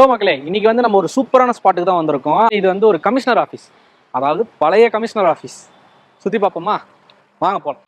Hello மக்களே, இன்னைக்கு வந்து நம்ம ஒரு சூப்பரான ஸ்பாட்டுக்கு தான் வந்திருக்கோம். இது வந்து ஒரு கமிஷனர் ஆஃபீஸ், அதாவது பழைய கமிஷனர் ஆஃபீஸ். சுற்றி பார்ப்போமா? வாங்க போகலாம்.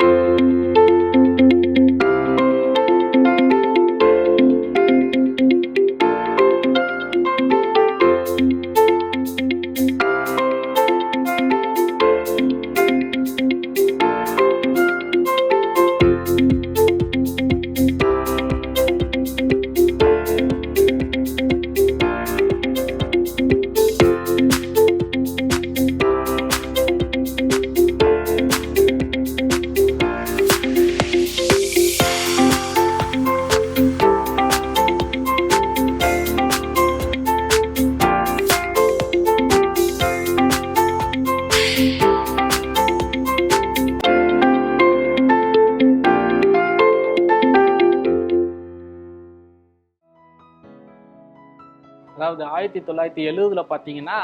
அதாவது 1970 பார்த்தீங்கன்னா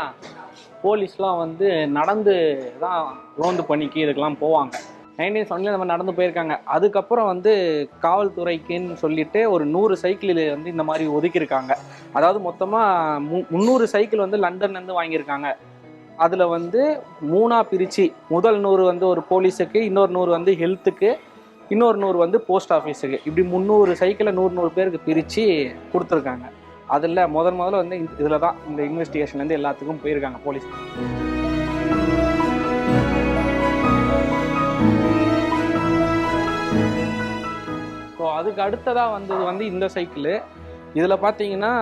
போலீஸ்லாம் வந்து நடந்து தான் ரோந்து பணிக்கு இதுக்கெல்லாம் போவாங்க. 1970 நம்ம நடந்து போயிருக்காங்க. அதுக்கப்புறம் வந்து காவல்துறைக்குன்னு சொல்லிட்டு ஒரு 100 சைக்கிள் வந்து இந்த மாதிரி ஒதுக்கியிருக்காங்க. அதாவது மொத்தமாக 300 சைக்கிள் வந்து லண்டன்லேருந்து வாங்கியிருக்காங்க. அதில் வந்து 3ஆக பிரித்து முதல் 100 வந்து ஒரு போலீஸுக்கு, இன்னொரு 100 வந்து ஹெல்த்துக்கு, இன்னொரு 100 வந்து போஸ்ட் ஆஃபீஸுக்கு, இப்படி 300 சைக்கிளை 100 பேருக்கு பிரித்து கொடுத்துருக்காங்க. அதில் முதல்ல வந்து இதில் தான் இந்த இன்வெஸ்டிகேஷன்லேருந்து எல்லாத்துக்கும் போயிருக்காங்க போலீஸ். ஸோ அதுக்கு அடுத்ததாக வந்தது வந்து இந்த சைக்கிள். இதில் பார்த்தீங்கன்னா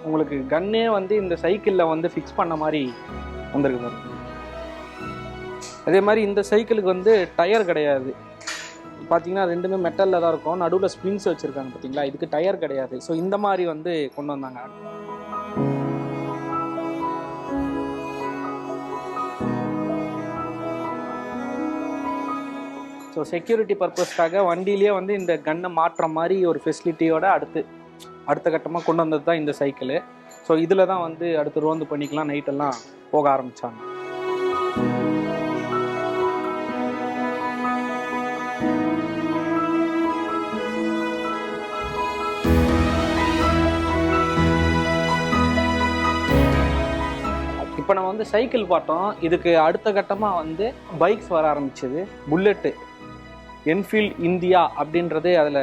உங்களுக்கு கன்னே வந்து இந்த சைக்கிளில் வந்து ஃபிக்ஸ் பண்ண மாதிரி வந்திருக்கு. அதே மாதிரி இந்த சைக்கிளுக்கு வந்து டயர் கிடையாது. பார்த்தீங்கன்னா ரெண்டுமே மெட்டலில் தான் இருக்கும். நடுவில் ஸ்ப்ரிங்ஸ் வச்சுருக்காங்க பார்த்தீங்களா, இதுக்கு டயர் கிடையாது. ஸோ இந்த மாதிரி வந்து கொண்டு வந்தாங்க. ஸோ செக்யூரிட்டி பர்பஸ்க்காக வண்டியிலேயே வந்து இந்த கன்னை மாற்றுற மாதிரி ஒரு ஃபெசிலிட்டியோட அடுத்த கட்டமாக கொண்டு வந்தது தான் இந்த சைக்கிள். ஸோ இதில் தான் வந்து அடுத்து ரோந்து பண்ணிக்கலாம் நைட்டெல்லாம் போக ஆரம்பித்தாங்க. இப்போ நம்ம வந்து சைக்கிள் பார்த்தோம். இதுக்கு அடுத்த கட்டமாக வந்து பைக்ஸ் வர ஆரம்பிச்சது. புல்லெட்டு, என்ஃபீல்ட் இந்தியா அப்படின்றது அதில்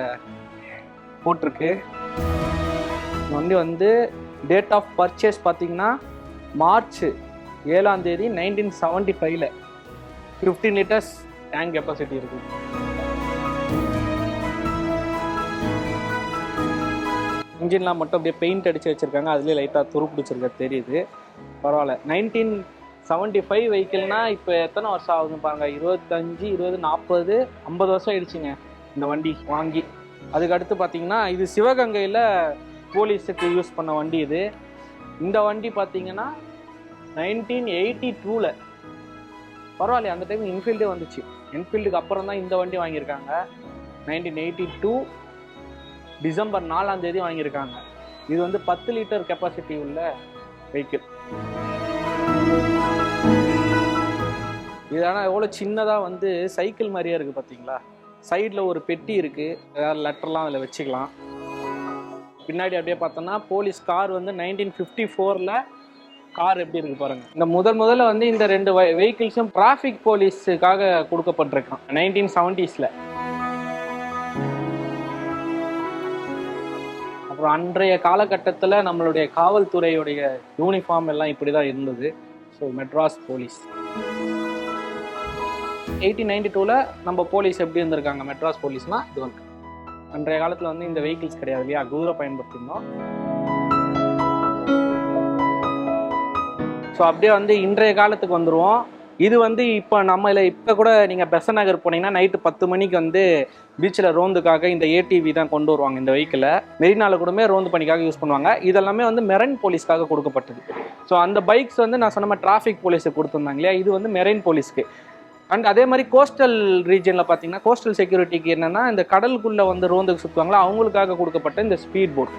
போட்டிருக்கு. வண்டி வந்து டேட் ஆஃப் பர்ச்சேஸ் பார்த்தீங்கன்னா மார்ச் 7ஆம் தேதி 1975. 15 லிட்டர்ஸ் டேங்க் கெப்பாசிட்டி இருக்குது. இன்ஜின்லாம் மட்டும் அப்படியே பெயிண்ட் அடித்து வச்சுருக்காங்க. அதுலேயே லைட்டாக துரு பிடிச்சிருக்க தெரியுது. பரவாயில்ல. 1975 வெஹிக்கிள்னா இப்போ எத்தனை வருஷம் ஆகுதுன்னு பாருங்கள். 25, 20, 40, 50 வருஷம் ஆயிடுச்சுங்க இந்த வண்டி வாங்கி. அதுக்கு அடுத்து பார்த்தீங்கன்னா இது சிவகங்கையில் போலீஸுக்கு யூஸ் பண்ண வண்டி இது. இந்த வண்டி பார்த்தீங்கன்னா 1982. பரவாயில்ல, அந்த டைம் என்ஃபீல்டே வந்துச்சு. என்ஃபீல்டுக்கு அப்புறம் தான் இந்த வண்டி வாங்கியிருக்காங்க. 1982 டிசம்பர் 4ஆம் தேதி வாங்கியிருக்காங்க. இது வந்து 10 லிட்டர் கெப்பாசிட்டி உள்ள வெஹிக்கிள். இது ஆனால் எவ்வளோ சின்னதாக வந்து சைக்கிள் மாதிரியே இருக்குது பார்த்தீங்களா. சைடில் ஒரு பெட்டி இருக்குது, ஏதாவது லெட்டர்லாம் அதில் வச்சுக்கலாம். பின்னாடி அப்படியே பார்த்தோன்னா போலீஸ் கார் வந்து 1954 கார் எப்படி இருக்குது பாருங்கள். இந்த முதல்ல வந்து இந்த 2 வெஹிக்கிள்ஸும் டிராஃபிக் போலீஸுக்காக கொடுக்கப்பட்டிருக்கான் 1970s. அப்புறம் அன்றைய காலகட்டத்தில் நம்மளுடைய காவல்துறையுடைய யூனிஃபார்ம் எல்லாம் இப்படி தான் இருந்தது. So Madras police. 1892 நம்ம போலீஸ் எப்படி இருந்திருக்காங்க மெட்ராஸ் போலீஸ்னால் இது வந்து அன்றைய காலத்தில் வந்து இந்த வெஹிக்கிள்ஸ் கிடையாது இல்லையா, குதிரை பயன்படுத்தியிருந்தோம். ஸோ அப்படியே வந்து இன்றைய காலத்துக்கு வந்துடுவோம். இது வந்து இப்போ கூட நீங்கள் பெசன்ட் நகர் போனீங்கன்னா நைட்டு 10 மணிக்கு வந்து பீச்சில் ரோந்துக்காக இந்த ஏடிவி தான் கொண்டு வருவாங்க. இந்த வெஹிக்கிளை மெரினாவில் கூடமே ரோந்து பணிக்காக யூஸ் பண்ணுவாங்க. இதெல்லாமே வந்து மெரைன் போலீஸ்க்காக கொடுக்கப்பட்டது. ஸோ அந்த பைக்ஸ் வந்து நான் சொன்ன மாதிரி டிராஃபிக் போலீஸுக்கு கொடுத்துருந்தாங்க இல்லையா, இது வந்து மெரைன் போலீஸ்க்கு. அண்ட் அதே மாதிரி கோஸ்டல் ரீஜனில் பார்த்தீங்கன்னா கோஸ்டல் செக்யூரிட்டிக்கு என்னென்னா இந்த கடலுக்குள்ளே வந்து ரோந்துக்கு சுற்றுவாங்களா, அவங்களுக்காக கொடுக்கப்பட்ட இந்த ஸ்பீட் போட்.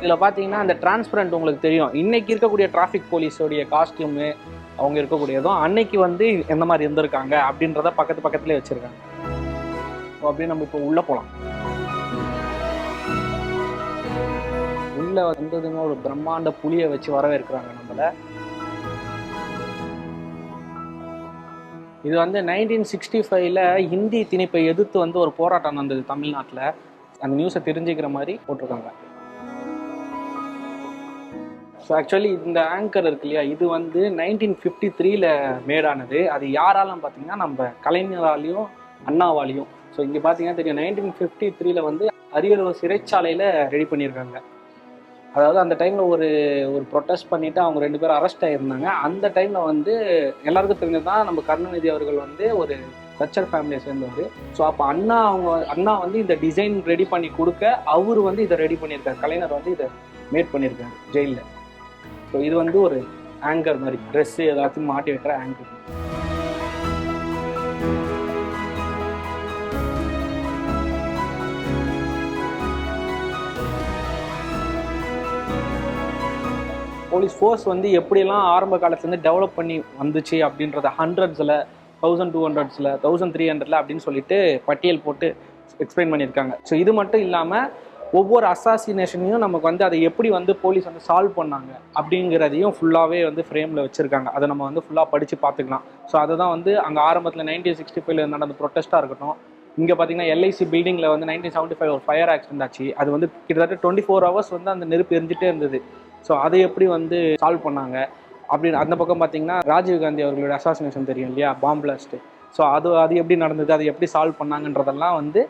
இதில் பார்த்தீங்கன்னா அந்த டிரான்ஸ்பரண்ட் உங்களுக்கு தெரியும். இன்றைக்கி இருக்கக்கூடிய டிராஃபிக் போலீஸோடைய காஸ்டியூமு அவங்க இருக்கக்கூடியதும் அன்னைக்கு வந்து எந்த மாதிரி இருந்திருக்காங்க அப்படின்றத பக்கத்துலேயே வச்சுருக்காங்க. ஸோ அப்படியே நம்ம இப்போ உள்ளே போகலாம். உள்ளே வந்ததுமே ஒரு பிரம்மாண்ட புலியை வச்சு வரவேற்கிறாங்க நம்மளை. இது வந்து 1965 ஹிந்தி திணிப்பை எதிர்த்து வந்து ஒரு போராட்டம் நடந்தது தமிழ்நாட்டில். அந்த நியூஸை தெரிஞ்சுக்கிற மாதிரி போட்டிருக்காங்க. ஸோ ஆக்சுவலி இந்த ஆங்கர் இருக்கு இல்லையா, இது வந்து 1953 மேடானது. அது யாராலும் பார்த்தீங்கன்னா நம்ம கலைஞராலையும் அண்ணாவாலையும். ஸோ இங்கே பார்த்தீங்கன்னா தெரியும், 1953 வந்து அரியலூர் சிறைச்சாலையில் ரெடி பண்ணியிருக்காங்க. அதாவது அந்த டைமில் ஒரு ப்ரொட்டஸ்ட் பண்ணிவிட்டு அவங்க 2 பேரும் அரெஸ்ட் ஆகியிருந்தாங்க. அந்த டைமில் வந்து எல்லாருக்கும் தெரிஞ்சது தான், நம்ம கருணாநிதி அவர்கள் வந்து ஒரு தச்சர் ஃபேமிலியை சேர்ந்தவர். ஸோ அப்போ அண்ணா வந்து இந்த டிசைன் ரெடி பண்ணி கொடுக்க அவர் வந்து இதை ரெடி பண்ணியிருக்காரு. கலைஞர் வந்து இதை மேட் பண்ணியிருக்காரு ஜெயிலில். ஸோ இது வந்து ஒரு ஆங்கர் மாதிரி, ட்ரெஸ்ஸு எல்லாத்தையும் மாட்டி வைக்கிற ஆங்கர். போலீஸ் ஃபோர்ஸ் வந்து எப்படியெல்லாம் ஆரம்ப காலத்துலேருந்து டெவலப் பண்ணி வந்துச்சு அப்படின்றத 100s, 1200s, 1300 அப்படின்னு சொல்லிட்டு பட்டியல் போட்டு எக்ஸ்பிளைன் பண்ணியிருக்காங்க. ஸோ இது மட்டும் இல்லாமல் ஒவ்வொரு அசாசினேஷனையும் நமக்கு வந்து அதை எப்படி வந்து போலீஸ் வந்து சால்வ் பண்ணாங்க அப்படிங்கிறதையும் ஃபுல்லாகவே வந்து ஃப்ரேமில் வச்சுருக்காங்க. அதை நம்ம வந்து ஃபுல்லாக படித்து பார்த்துக்கலாம். ஸோ அதை தான் வந்து அங்கே ஆரம்பத்தில் 1965 நடந்த ப்ரொட்டஸ்ட்டாக இருக்கட்டும். இங்கே பார்த்தீங்கன்னா எல்ஐசி பில்டிங்கில் வந்து 1975 ஒரு ஃபயர் ஆக்சிடென்ட் ஆச்சு. அது வந்து கிட்டத்தட்ட 24 hours வந்து அந்த நெருப்பு எரிஞ்சிட்டே இருந்தது. ஸோ அதை எப்படி வந்து சால்வ் பண்ணாங்க அப்படின்னு. அந்த பக்கம் பார்த்தீங்கன்னா ராஜீவ்காந்தி அவர்களோட அசாசினேஷன் தெரியும் இல்லையா, பாம் பிளாஸ்ட்டு. ஸோ அது எப்படி நடந்தது, அதை எப்படி சால்வ் பண்ணாங்கன்றதெல்லாம் வந்து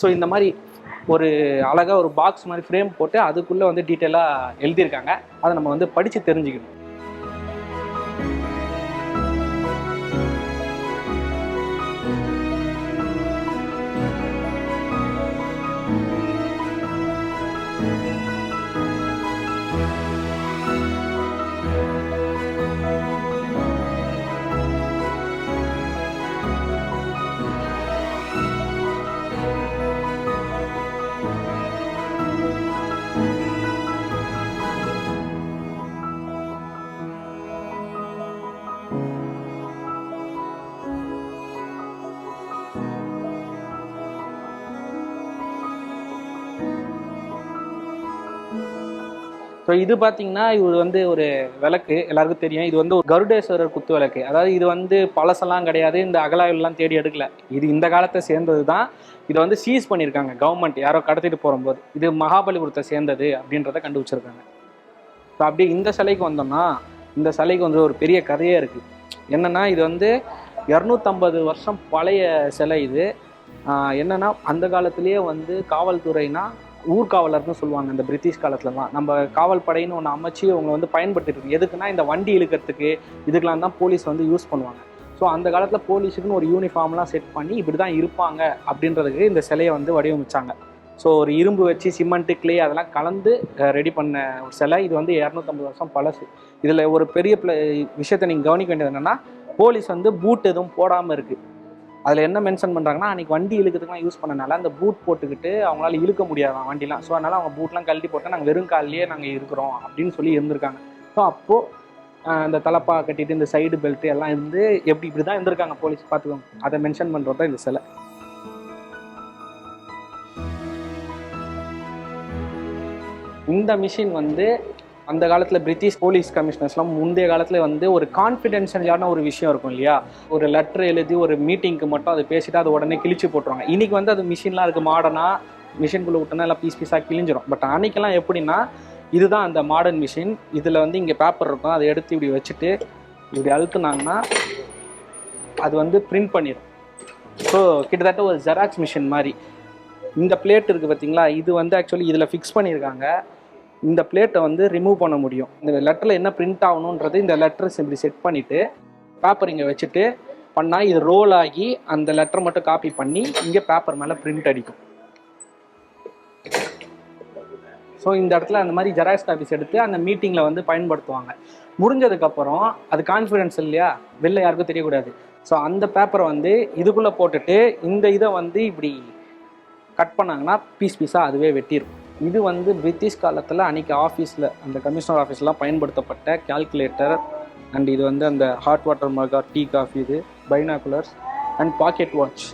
ஸோ இந்த மாதிரி ஒரு அழகாக ஒரு பாக்ஸ் மாதிரி ஃப்ரேம் போட்டு அதுக்குள்ளே வந்து டீட்டெயிலாக எழுதியிருக்காங்க. அதை நம்ம வந்து படித்து தெரிஞ்சுக்கணும். ஸோ இது பார்த்தீங்கன்னா இது வந்து ஒரு விளக்கு, எல்லாருக்கும் தெரியும். இது வந்து ஒரு கருடேஸ்வரர் குத்து விளக்கு. அதாவது இது வந்து பழசெல்லாம் கிடையாது, இந்த அகலாயெல்லாம் தேடி எடுக்கல. இது இந்த காலத்தை சேர்ந்தது தான். இதை வந்து சீஸ் பண்ணியிருக்காங்க கவர்மெண்ட், யாரோ கடத்திட்டு போகும்போது. இது மகாபலிபுரத்தை சேர்ந்தது அப்படின்றத கண்டுபிடிச்சிருக்காங்க. ஸோ அப்படியே இந்த சிலைக்கு வந்தோம்னா, இந்த சிலைக்கு வந்து ஒரு பெரிய கதையே இருக்குது. என்னென்னா இது வந்து 250 வருஷம் பழைய சிலை. இது என்னென்னா அந்த காலத்திலேயே வந்து காவல்துறைனா ஊர்காவலர்னு சொல்லுவாங்க. இந்த பிரிட்டிஷ் காலத்துலலாம் நம்ம காவல் படைன்னு ஒன்று அமைச்சு அவங்க வந்து பயன்படுத்திட்டு எதுக்குன்னா இந்த வண்டி இழுக்கிறதுக்கு இதுக்கெலாம் தான் போலீஸ் வந்து யூஸ் பண்ணுவாங்க. ஸோ அந்த காலத்தில் போலீஸுக்குன்னு ஒரு யூனிஃபார்ம்லாம் செட் பண்ணி இப்படி தான் இருப்பாங்க அப்படின்றதுக்கு இந்த சிலையை வந்து வடிவமைச்சாங்க. ஸோ ஒரு இரும்பு வச்சு சிமெண்ட்டு, கிளே அதெல்லாம் கலந்து ரெடி பண்ண ஒரு சிலை. இது வந்து 250 வருஷம் பழசு. இதில் ஒரு பெரிய விஷயத்தை நீங்கள் கவனிக்க வேண்டியது என்னென்னா, போலீஸ் வந்து பூட் எதுவும் போடாமல் இருக்குது. அதில் என்ன மென்ஷன் பண்ணுறாங்கன்னா, அன்றைக்கி வண்டி இழுக்கிறதுக்குலாம் யூஸ் பண்ணனால அந்த பூட் போட்டுக்கிட்டு அவங்களால இழுக்க முடியாதான் வண்டிலாம். ஸோ அதனால் அவங்க பூட்லாம் கழட்டி போட்டு நாங்கள் வெறும் காலிலேயே நாங்கள் இருக்கிறோம் அப்படின்னு சொல்லி இருந்திருக்காங்க. ஸோ அப்போது இந்த தலப்பா கட்டிட்டு இந்த சைடு பெல்ட்டு எல்லாம் இருந்து இப்படி தான் இருந்திருக்காங்க போலீஸ், பார்த்துக்கோங்க. அதை மென்ஷன் பண்ணுறது தான் இந்த சிலை. இந்த மிஷின் வந்து அந்த காலத்தில் பிரிட்டிஷ் போலீஸ் கமிஷனர்ஸ்லாம் முந்தைய காலத்தில் வந்து ஒரு கான்ஃபிடென்ஷியலான ஒரு விஷயம் இருக்கும் இல்லையா, ஒரு லெட்டர் எழுதி ஒரு மீட்டிங்க்கு மட்டும் அதை பேசிட்டு அதை உடனே கிழிச்சு போட்டுருவாங்க. இன்றைக்கி வந்து அது மிஷின்லாம் இருக்குது, மாடர்னாக மிஷின்குள்ளே விட்டோன்னா எல்லாம் பீஸாக கிழிஞ்சிரும். பட் அன்றைக்கெல்லாம் எப்படின்னா இதுதான் அந்த மாடர்ன் மிஷின். இதில் வந்து இங்கே பேப்பர் இருக்கும், அதை எடுத்து இப்படி வச்சுட்டு இப்படி அழுத்துனாங்கன்னா அது வந்து பிரிண்ட் பண்ணிடும். ஸோ கிட்டத்தட்ட ஒரு ஜெராக்ஸ் மிஷின் மாதிரி. இந்த பிளேட் இருக்குது பார்த்தீங்களா, இது வந்து ஆக்சுவலி இதில் ஃபிக்ஸ் பண்ணியிருக்காங்க. இந்த பிளேட்டை வந்து ரிமூவ் பண்ண முடியும். இந்த லெட்டரில் என்ன பிரிண்ட் ஆகணுன்றது இந்த லெட்டர்ஸ் இப்படி செட் பண்ணிவிட்டு பேப்பர் இங்கே வச்சுட்டு பண்ணால் இது ரோல் ஆகி அந்த லெட்டர் மட்டும் காப்பி பண்ணி இங்கே பேப்பர் மேலே பிரிண்ட் அடிக்கும். ஸோ இந்த இடத்துல அந்த மாதிரி ஜெராக்ஸ் காப்பீஸ் எடுத்து அந்த மீட்டிங்கில் வந்து பயன்படுத்துவாங்க. முடிஞ்சதுக்கப்புறம் அது கான்ஃபிடென்ஸ் இல்லையா, வெளில யாருக்கும் தெரியக்கூடாது. ஸோ அந்த பேப்பரை வந்து இதுக்குள்ளே போட்டுட்டு இந்த இதை வந்து இப்படி கட் பண்ணாங்கன்னா பீஸாக அதுவே வெட்டிடும். இது வந்து பிரிட்டிஷ் காலத்தில் அன்றைக்கி ஆஃபீஸில் அந்த கமிஷனர் ஆஃபீஸ்லாம் பயன்படுத்தப்பட்ட கால்குலேட்டர். அண்ட் இது வந்து அந்த ஹாட் வாட்டர் மக், டீ, காஃபி, இது பைனாகுலர்ஸ் அண்ட் பாக்கெட் வாட்ச்.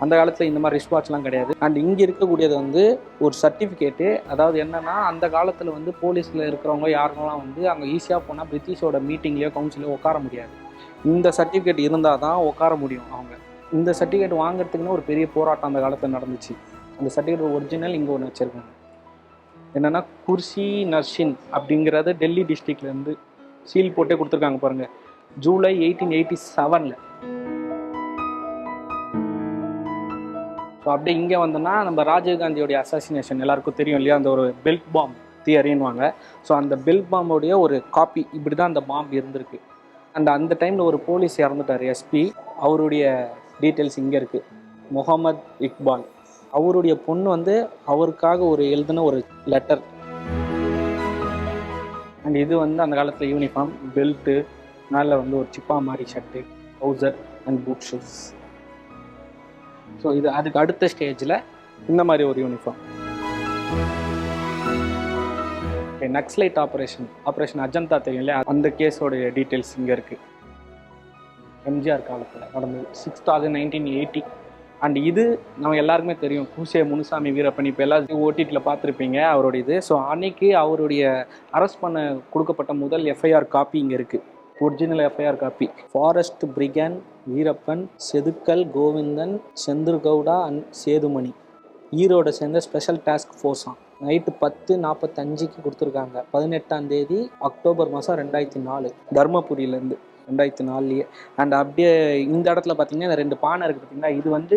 அந்த காலத்தில் இந்த மாதிரி ரிஸ்ட் வாட்ச்லாம் கிடையாது. அண்ட் இங்கே இருக்கக்கூடியது வந்து ஒரு சர்டிஃபிகேட்டு. அதாவது என்னென்னா அந்த காலத்தில் வந்து போலீஸில் இருக்கிறவங்க யாருக்கெல்லாம் வந்து அங்கே ஈஸியாக போனால் பிரிட்டிஷோட மீட்டிங்லேயோ கவுன்சிலையோ உட்கார முடியாது. இந்த சர்டிஃபிகேட் இருந்தால் தான் உட்கார முடியும் அவங்க. இந்த சர்டிஃபிகேட் வாங்குறதுக்குன்னு ஒரு பெரிய போராட்டம் அந்த காலத்தில் நடந்துச்சு. அந்த சர்டிஃபிகேட் ஒரிஜினல் இங்கே ஒன்று வச்சுருக்காங்க. என்னென்னா குர்சி நர்ஷின் அப்படிங்கிறது டெல்லி டிஸ்ட்ரிக்ட்லேருந்து சீல் போட்டே கொடுத்துருக்காங்க பாருங்கள், ஜூலை 1887. ஸோ அப்படியே இங்கே வந்தோன்னா நம்ம ராஜீவ்காந்தியோடைய அசாசினேஷன் எல்லாருக்கும் தெரியும் இல்லையா, அந்த ஒரு பெல்ட் பாம் தியரின்வாங்க. ஸோ அந்த பெல்ட் பாம்போடைய ஒரு காப்பி இப்படி தான் அந்த பாம்பு இருந்திருக்கு. அண்ட் அந்த டைமில் ஒரு போலீஸ் இறந்துட்டார், எஸ்பி. அவருடைய டீட்டெயில்ஸ் இங்கே இருக்குது. முகமது இக்பால். அவருடைய பொண்ணு வந்து அவருக்காக ஒரு எழுதின ஒரு லெட்டர். அண்ட் இது வந்து அந்த காலத்தில் யூனிஃபார்ம், பெல்ட்டு, மேலே வந்து ஒரு சிப்பா மாதிரி shirt, trouser and boot shoes. So இது அதுக்கு அடுத்த ஸ்டேஜில் இந்த மாதிரி ஒரு யூனிஃபார்ம். நக்ஸலைட் ஆப்ரேஷன் அஜந்தா தெரியும் இல்லையா, அந்த கேஸோடைய டீட்டெயில்ஸ் இங்கே இருக்குது. எம்ஜிஆர் காலத்தில் நடந்தது, 6th August 1980. அண்ட் இது நம்ம எல்லாருக்குமே தெரியும், பூசே முனுசாமி வீரப்பன். இப்போ எல்லாரும் ஓடிடியில் பார்த்துருப்பீங்க அவருடைய இது. ஸோ அன்னைக்கு அவருடைய அரெஸ்ட் பண்ண கொடுக்கப்பட்ட முதல் எஃப்ஐஆர் காப்பி இங்கே இருக்குது, original FIR copy. Forest brigand Veerappan, Sethukuli Govindan, Senthilgowda and Sethumani, ஈரோட சேர்ந்த ஸ்பெஷல் டாஸ்க் ஃபோர்ஸாம். நைட்டு 10:45 கொடுத்துருக்காங்க. 18 அக்டோபர் 2004, தர்மபுரியிலேருந்து 2004. அண்ட் அப்படியே இந்த இடத்துல பார்த்தீங்கன்னா இந்த 2 பானை இருக்குது பார்த்தீங்கன்னா, இது வந்து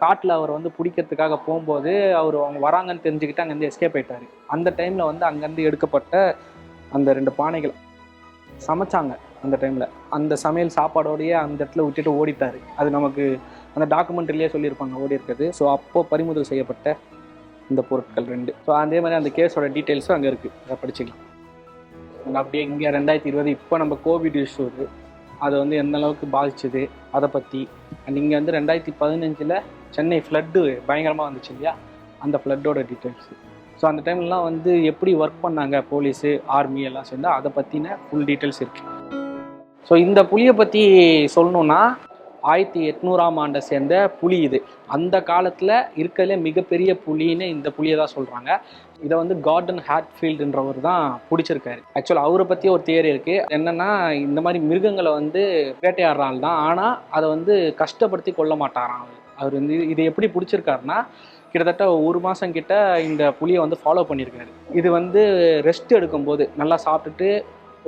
காட்டில் அவர் வந்து பிடிக்கிறதுக்காக போகும்போது அவங்க வராங்கன்னு தெரிஞ்சுக்கிட்டு அங்கேருந்து எஸ்கேப் ஆயிட்டார். அந்த டைமில் வந்து அங்கேருந்து எடுக்கப்பட்ட அந்த 2 பானைகள் சமைச்சாங்க. அந்த டைமில் அந்த சமையல் சாப்பாடோடையே அந்த இடத்துல விட்டுட்டு ஓடிட்டார். அது நமக்கு அந்த டாக்குமெண்ட்ரிலேயே சொல்லியிருப்பாங்க ஓடி இருக்கிறது. ஸோ அப்போ பறிமுதல் செய்யப்பட்ட இந்த பொருட்கள் 2. ஸோ அதே மாதிரி அந்த கேஸோட டீட்டெயில்ஸும் அங்கே இருக்குது, அதை படிச்சுக்கலாம். அப்படியே இங்கே 2020 இப்போ நம்ம கோவிட் இஷ்யூ அதை வந்து எந்த அளவுக்கு பாதிச்சுது அதை பற்றி. அண்ட் இங்கே வந்து 2015 சென்னை ஃப்ளட்டு பயங்கரமாக வந்துச்சு இல்லையா, அந்த ஃப்ளட்டோட டீட்டெயில்ஸு. ஸோ அந்த டைம்லாம் வந்து எப்படி ஒர்க் பண்ணாங்க போலீஸு, ஆர்மி எல்லாம் சேர்ந்து அதை பற்றின ஃபுல் டீட்டெயில்ஸ் இருக்குது. ஸோ இந்த புலியை பற்றி சொல்லணுன்னா 1800ஆம் ஆண்டை சேர்ந்த புலி இது. அந்த காலத்தில் இருக்கிறதுலே மிகப்பெரிய புலின்னு இந்த புலியை தான் சொல்கிறாங்க. இதை வந்து கார்டன் ஹாட்ஃபீல்டுன்றவர் தான் பிடிச்சிருக்காரு. ஆக்சுவலாக அவரை பற்றி ஒரு தியரி இருக்குது. என்னென்னா இந்த மாதிரி மிருகங்களை வந்து வேட்டையாடுறாள் தான், ஆனால் அதை வந்து கஷ்டப்படுத்தி கொள்ள மாட்டாராம். அவர் வந்து இதை எப்படி பிடிச்சிருக்காருன்னா, கிட்டத்தட்ட 1 மாதம் கிட்ட இந்த புலியை வந்து ஃபாலோ பண்ணியிருக்காரு. இது வந்து ரெஸ்ட் எடுக்கும்போது, நல்லா சாப்பிட்டுட்டு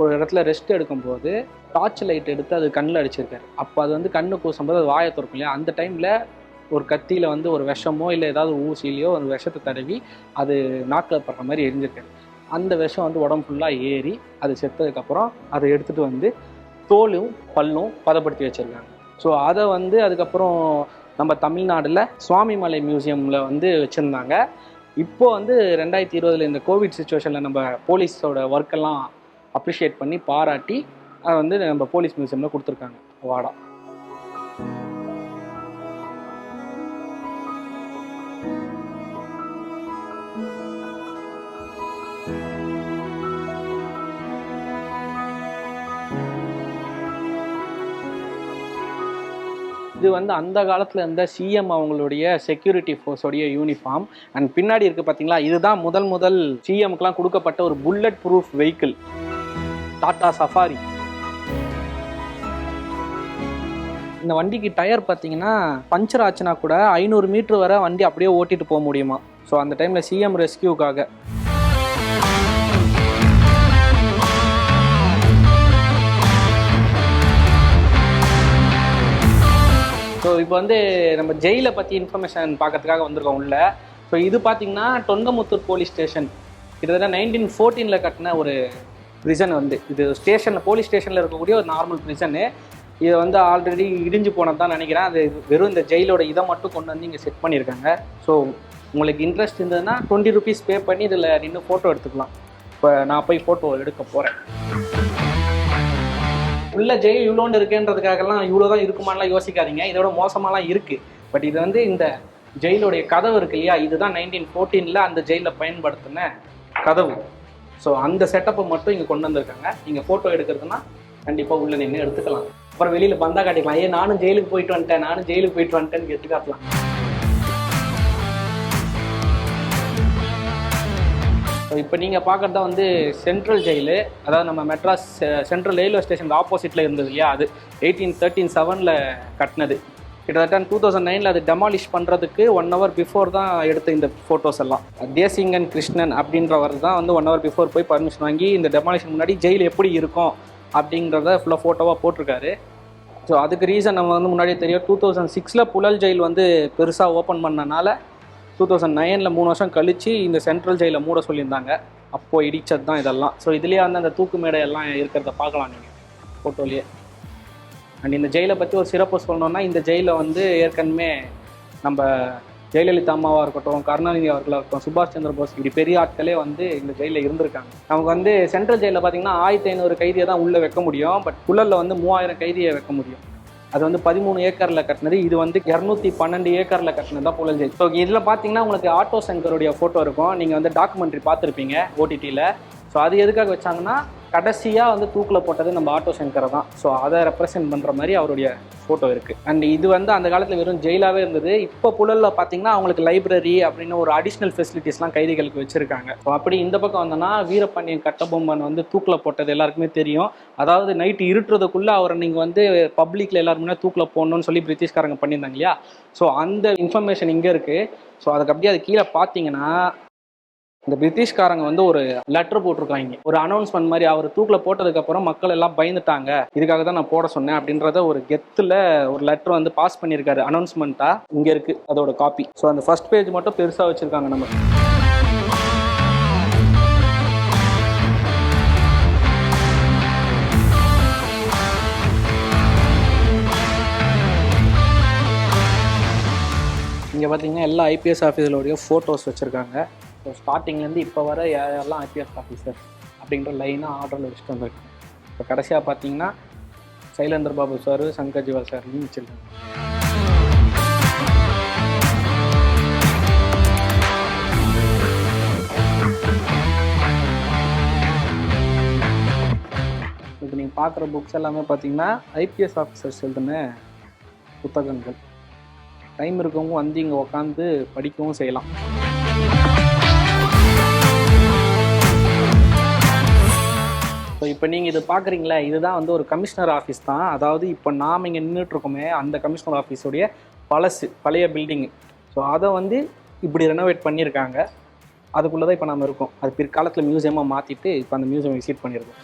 ஒரு இடத்துல ரெஸ்ட் எடுக்கும்போது டார்ச் லைட் எடுத்து அது கண்ணில் அடிச்சிருக்காரு. அப்போ அது வந்து கண்ணு கூசும்போது அது வாயை திறக்கும் இல்லையா, அந்த டைமில் ஒரு கத்தியில் வந்து ஒரு விஷமோ இல்லை ஏதாவது ஊசிலையோ ஒரு விஷத்தை தடவி அது நாக்கில் படுற மாதிரி எரிஞ்சிருக்காரு. அந்த விஷம் வந்து உடம்பு ஃபுல்லாக ஏறி அது செத்ததுக்கப்புறம் அதை எடுத்துகிட்டு வந்து தோலும் பல்லும் பதப்படுத்தி வச்சுருக்காங்க. ஸோ அதை வந்து அதுக்கப்புறம் நம்ம தமிழ்நாட்டில் சுவாமிமலை மியூசியமில் வந்து வச்சுருந்தாங்க. இப்போது வந்து 2020 இந்த கோவிட் சுச்சுவேஷனில் நம்ம போலீஸோட ஒர்க்கெல்லாம் அப்ரிஷியேட் பண்ணி பாராட்டி அதை வந்து நம்ம போலீஸ் மியூசியமில் கொடுத்துருக்காங்க அவார்டாக. இது வந்து அந்த காலத்தில் இருந்த சிஎம் அவங்களுடைய செக்யூரிட்டி ஃபோர்ஸோடைய யூனிஃபார்ம். அண்ட் பின்னாடி இருக்குது பார்த்தீங்களா, இதுதான் முதல் சிஎம்க்குலாம் கொடுக்கப்பட்ட ஒரு bullet proof vehicle, Tata safari. இந்த வண்டிக்கு டயர் பார்த்தீங்கன்னா பஞ்சர் ஆச்சுன்னா கூட 500 மீட்டர் வரை வண்டி அப்படியே ஓட்டிட்டு போக முடியுமா. ஸோ அந்த டைமில் சிஎம் ரெஸ்கியூக்காக. ஸோ இப்போ வந்து நம்ம ஜெயிலை பற்றி இன்ஃபர்மேஷன் பார்க்கறதுக்காக வந்திருக்கோம் உள்ள. ஸோ இது பார்த்தீங்கன்னா தொண்டமுத்தூர் போலீஸ் ஸ்டேஷன். கிட்டத்தட்ட 1914 கட்டின ஒரு ப்ரிசன் வந்து இது ஸ்டேஷனில், போலீஸ் ஸ்டேஷனில் இருக்கக்கூடிய ஒரு நார்மல் ப்ரிசனு. இதை வந்து ஆல்ரெடி இடிஞ்சு போனது தான் நினைக்கிறேன். அது வெறும் இந்த ஜெயிலோட இதை மட்டும் கொண்டு வந்து இங்கே செட் பண்ணியிருக்காங்க. ஸோ உங்களுக்கு இன்ட்ரெஸ்ட் இருந்ததுன்னா 20 rupees பே பண்ணி இதில் நின்று ஃபோட்டோ எடுத்துக்கலாம். இப்போ நான் போய் ஃபோட்டோ எடுக்க போகிறேன். உள்ள ஜெயில் இவ்வளோண்டு இருக்குன்றதுக்காகலாம் இவ்வளோ தான் இருக்குமானலாம் யோசிக்காதீங்க, இதோட மோசமாலாம் இருக்குது. பட் இது வந்து இந்த ஜெயிலுடைய கதவு இருக்கு இல்லையா, இதுதான் 1914 அந்த ஜெயிலில் பயன்படுத்தின கதவு. ஸோ அந்த செட்டப்பை மட்டும் இங்கே கொண்டு வந்திருக்காங்க. நீங்கள் ஃபோட்டோ எடுக்கிறதுனா கண்டிப்பாக உள்ளே நின்று எடுத்துக்கலாம். அப்புறம் வெளியில் பந்தா காட்டிக்கலாம், நானும் ஜெயிலுக்கு போயிட்டு வந்துட்டேன்னு எடுத்து காட்டலாம். ஸோ இப்போ நீங்கள் பார்க்குறது தான் வந்து சென்ட்ரல் ஜெயிலு, அதாவது நம்ம மெட்ராஸ் சென்ட்ரல் ரயில்வே ஸ்டேஷனுக்கு ஆப்போசிட்டில் இருந்தது இல்லையா, அது 1837 கட்டினது. கிட்டத்தட்ட 2009 அது டெமாலிஷ் பண்ணுறதுக்கு 1 hour பிஃபோர் தான் எடுத்த இந்த ஃபோட்டோஸ் எல்லாம். தேசிங்கன் கிருஷ்ணன் அப்படின்றவர் தான் வந்து 1 hour பிஃபோர் போய் பர்மிஷன் வாங்கி இந்த டெமாலிஷன் முன்னாடி ஜெயில் எப்படி இருக்கும் அப்படின்றத ஃபுல்லாக ஃபோட்டோவாக போட்டிருக்காரு. ஸோ அதுக்கு ரீசன் நம்ம வந்து முன்னாடியே தெரியும், 2006 புழல் ஜெயில் வந்து பெருசாக ஓப்பன் பண்ணனால 2009 3 வருஷம் கழித்து இந்த சென்ட்ரல் ஜெயிலை மூட சொல்லியிருந்தாங்க. அப்போது இடித்தது தான் இதெல்லாம். ஸோ இதுலேயே வந்து அந்த தூக்கு மேடை எல்லாம் இருக்கிறத பார்க்கலாம் நீங்கள் ஃபோட்டோலேயே. அண்ட் இந்த ஜெயிலை பற்றி ஒரு சிறப்பு சொல்லணுன்னா, இந்த ஜெயிலில் வந்து ஏற்கனவே நம்ம ஜெயலலிதா அம்மாவாக இருக்கட்டும், கருணாநிதி அவர்களாக இருக்கட்டும், சுபாஷ் சந்திர போஸ், இப்படி பெரிய ஆட்களே வந்து இந்த ஜெயிலில் இருந்திருக்காங்க. நமக்கு வந்து சென்ட்ரல் ஜெயிலில் பார்த்தீங்கன்னா 1500 கைதியை தான் உள்ளே வைக்க முடியும். பட் புழலில் வந்து 3000 கைதியை வைக்க முடியும். அது வந்து 13 ஏக்கரில் கட்டினது. இது வந்து 212 ஏக்கரில் கட்டினது தான் புழல் ஜெயில். ஸோ இதில் பார்த்தீங்கன்னா உங்களுக்கு ஆட்டோ சங்கருடைய ஃபோட்டோ இருக்கும். நீங்கள் வந்து டாக்குமெண்ட்ரி பார்த்துருப்பீங்க ஓடிடியில். ஸோ அது எதுக்காக வச்சாங்கன்னா, கடைசியாக வந்து தூக்கில் போட்டது நம்ம ஆட்டோ சங்கரை தான். ஸோ அதை ரெப்ரசென்ட் பண்ணுற மாதிரி அவருடைய ஃபோட்டோ இருக்குது. அண்ட் இது வந்து அந்த காலத்தில் வெறும் ஜெயிலாகவே இருந்தது. இப்போ புழலில் பார்த்தீங்கன்னா அவங்களுக்கு லைப்ரரி அப்படின்னு ஒரு அடிஷ்னல் ஃபெசிலிட்டிஸ்லாம் கைதிகளுக்கு வச்சுருக்காங்க. ஸோ அப்படி இந்த பக்கம் வந்தோன்னா, வீரபாண்டியன் கட்டபொம்மன் வந்து தூக்கில் போட்டது எல்லாருக்குமே தெரியும். அதாவது நைட்டு இருட்டுறதுக்குள்ளே அவரை நீங்கள் வந்து பப்ளிக்கில் எல்லாருமே தூக்கில் போடணும்னு சொல்லி பிரிட்டிஷ்காரங்க பண்ணியிருந்தாங்க இல்லையா. ஸோ அந்த இன்ஃபர்மேஷன் இங்கே இருக்குது. ஸோ அதுக்கு அப்படியே அது கீழே பார்த்தீங்கன்னா, இந்த பிரிட்டிஷ்காரங்க வந்து ஒரு லெட்டர் போட்டிருக்காங்க, ஒரு அனௌன்ஸ்மெண்ட் மாதிரி. அவர் தூக்கில் போட்டதுக்கப்புறம் மக்கள் எல்லாம் பயந்துட்டாங்க, இதுக்காக தான் நான் போட சொன்னேன் அப்படின்றத ஒரு கெத்தில் ஒரு லெட்டர் வந்து பாஸ் பண்ணியிருக்காரு அனௌன்ஸ்மெண்ட்டாக. இங்கே இருக்குது அதோட காப்பி. ஸோ அந்த ஃபர்ஸ்ட் பேஜ் மட்டும் பெருசாக வச்சுருக்காங்க நம்ம. இங்கே பார்த்தீங்கன்னா எல்லா ஐபிஎஸ் ஆஃபீஸரோடைய ஃபோட்டோஸ் வச்சுருக்காங்க. ஸோ ஸ்டார்டிங்லேருந்து இப்போ வர யாரெல்லாம் ஐபிஎஸ் ஆஃபீஸர் அப்படின்ற லைனாக ஆர்டரில் வச்சுட்டு வந்திருக்காங்க. இப்போ கடைசியாக பார்த்தீங்கன்னா சைலேந்திர பாபு சார், சங்கர் ஜிவா சார்னு வச்சுருக்காங்க. இப்போ நீங்கள் பார்க்குற புக்ஸ் எல்லாமே பார்த்தீங்கன்னா ஐபிஎஸ் ஆஃபீஸர்ஸ் எழுதின புத்தகங்கள். டைம் இருக்கவங்க வந்து இங்கே உட்காந்து படிக்கவும் செய்யலாம். ஸோ இப்போ நீங்கள் இது பார்க்குறீங்களா, இதுதான் வந்து ஒரு கமிஷனர் ஆஃபீஸ் தான். அதாவது இப்போ நாம் இங்கே நின்றுட்டுருக்கோமே அந்த கமிஷனர் ஆஃபீஸோடைய பழைய பில்டிங்கு. ஸோ அதை வந்து இப்படி ரெனோவேட் பண்ணியிருக்காங்க. அதுக்குள்ளே தான் இப்போ நம்ம இருக்கோம். அது பிற்காலத்தில் மியூசியமாக மாற்றிட்டு இப்போ அந்த மியூசியம் விசிட் பண்ணியிருக்கோம்.